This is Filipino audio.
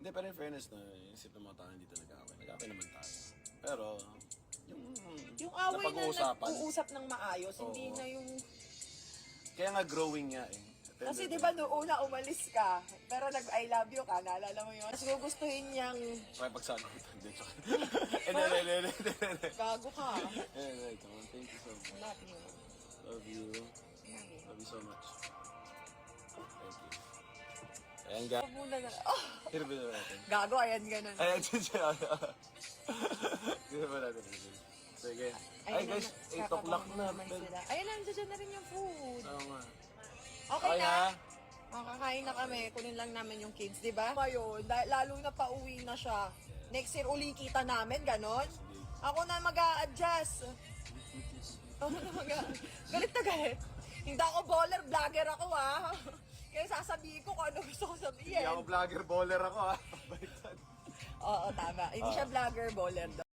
Hindi, pero in fairness na, isip ng mga tao hindi talaga away. Nag-away naman tayo. Pero, Yung away na napag-uusapan. nag-uusap ng maayos, hindi Oo. na yung... Kaya nga growing nga eh. At the end Kasi of di the ba day, noong una umalis ka, pero nag-I love you ka, naalala mo yun? Tapos gugustuhin niyang may pagsagutan. Hindi, joke. Hindi. gago ka. Thank you so much. Love you. Love you. Okay. Love you so much. Thank you. Ayan ga. Huwag muna na. Oh! Hirapin na natin. Gago, ayan ganun. Ayan, siya. Hirapin na natin. Sige. Ay guys, 8 o'clock na. Sila. Ayun, nandiyan na rin yung food. Oo nga. Okay na? Makakain na kami. Kunin lang namin yung kids, di ba? Ngayon, lalo na pauwi na siya. Next year uli kita namin, ganon? Ako na mag-a-adjust. Ako na galit na galit. Hindi ako baller, vlogger ako ah. Kaya sasabihin ko kung ano gusto ko sabihin. Hindi ako vlogger, baller ako ha. Oo, tama. Hindi siya vlogger, baller daw.